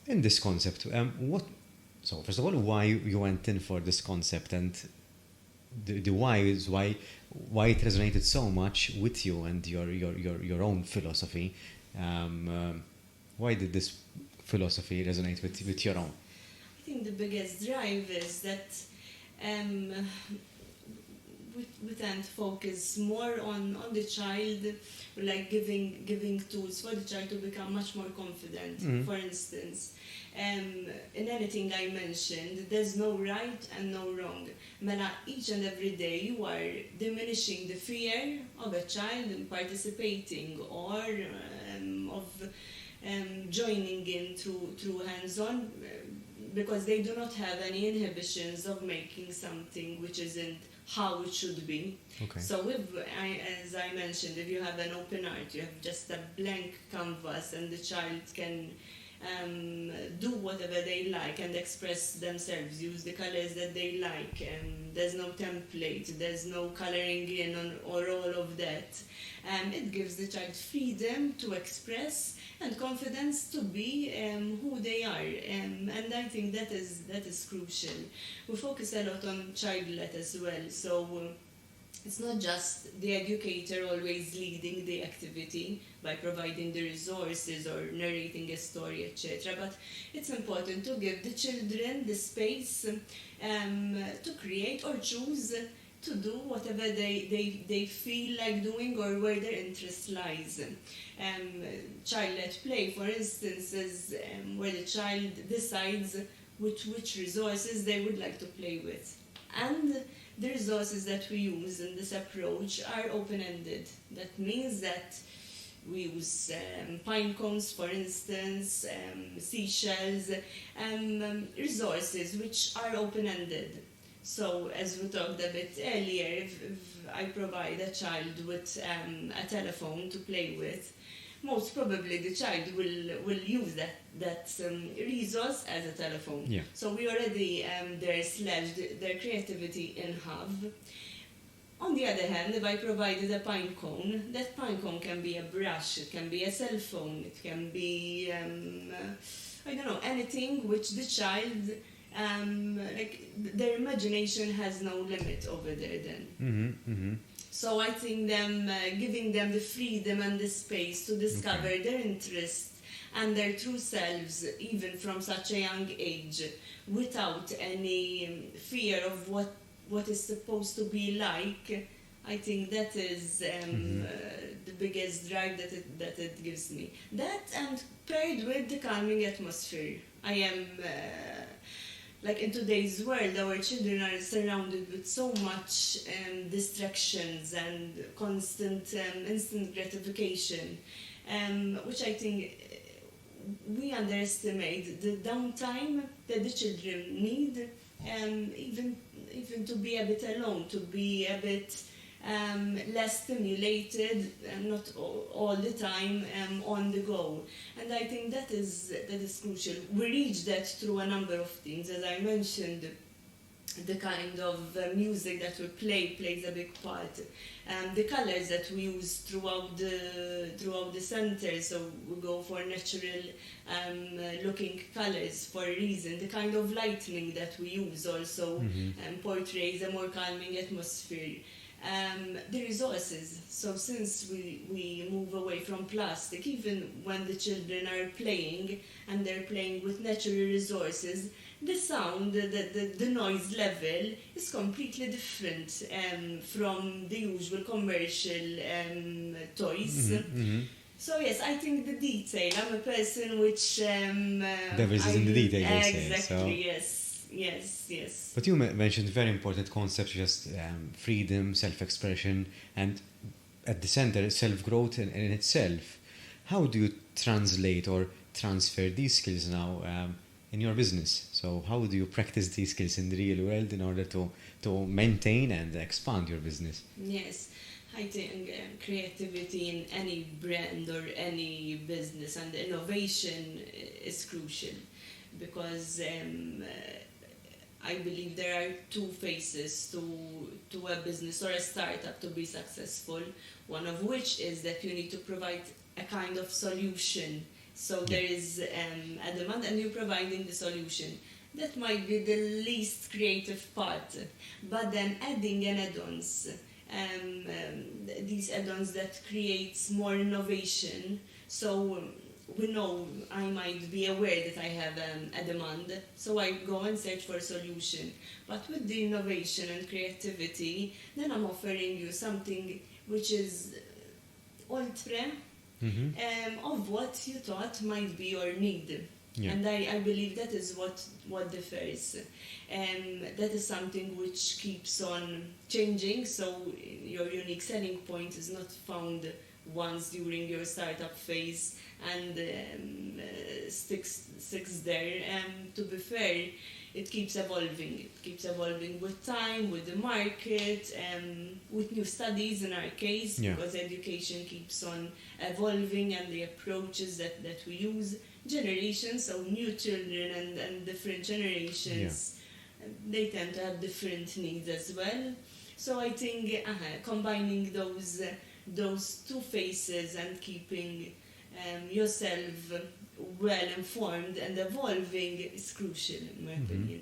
In this concept, so first of all, why you went in for this concept, and the why is why it resonated so much with you and your own philosophy. Why did this philosophy resonate with your own? I think the biggest drive is that um, we tend to focus more on the child, like giving tools for the child to become much more confident. For instance, in anything I mentioned, there's no right and no wrong. Mela, each and every day you are diminishing the fear of a child in participating or of joining in through hands-on, because they do not have any inhibitions of making something which isn't how it should be. Okay. So as I mentioned, if you have an open art, you have just a blank canvas and the child can do whatever they like and express themselves, use the colors that they like. There's no template, there's no coloring in or all of that. It gives the child freedom to express and confidence to be who they are. And I think that is crucial. We focus a lot on child-led as well. So it's not just the educator always leading the activity by providing the resources or narrating a story, etc. But it's important to give the children the space to create or choose to do whatever they feel like doing or where their interest lies. Child-led play, for instance, is where the child decides which resources they would like to play with. And the resources that we use in this approach are open-ended. That means that we use pine cones, for instance, seashells, resources which are open-ended. So, as we talked a bit earlier, if I provide a child with a telephone to play with, most probably the child will use that resource as a telephone. Yeah. So we already slashed their creativity in half. On the other hand, if I provided a pine cone, that pine cone can be a brush, it can be a cell phone, it can be, I don't know, anything which the child, like their imagination has no limit over there then. So I think giving them the freedom and the space to discover their interests and their true selves, even from such a young age, without any fear of what is supposed to be like, I think that is the biggest drive that it gives me. That, and paired with the calming atmosphere. I am... like in today's world, our children are surrounded with so much distractions and constant instant gratification, which I think we underestimate the downtime that the children need, even to be a bit alone, to be a bit less stimulated, and not all the time on the go. And I think that is crucial. We reach that through a number of things. As I mentioned, the kind of music that we play plays a big part. The colors that we use throughout the center, so we go for natural looking colors for a reason. The kind of lighting that we use also portrays a more calming atmosphere. The resources. So since we move away from plastic, even when the children are playing and they're playing with natural resources, the sound, the noise level is completely different from the usual commercial toys. So yes, I think the detail. I'm a person which... Devils is in the detail, they say. Exactly, yes. Yes. But you mentioned very important concepts, just freedom, self-expression, and at the center, self-growth in itself. How do you translate or transfer these skills now in your business? So how do you practice these skills in the real world in order to maintain and expand your business? Yes. I think creativity in any brand or any business and innovation is crucial, because I believe there are two phases to a business or a startup to be successful, one of which is that you need to provide a kind of solution So there is a demand and you're providing the solution. That might be the least creative part, but then adding an add-ons, these add-ons that creates more innovation. So we know I might be aware that I have a demand, so I go and search for a solution. But with the innovation and creativity, then I'm offering you something which is ultra of what you thought might be your need. Yeah. And I believe that is what differs. That is something which keeps on changing, so your unique selling point is not found once during your startup phase and sticks there. To be fair, it keeps evolving. It keeps evolving with time, with the market, with new studies in our case, because education keeps on evolving and the approaches that we use. Generations, so new children and different generations, they tend to have different needs as well. So I think combining those two phases and keeping yourself well informed and evolving is crucial in my opinion.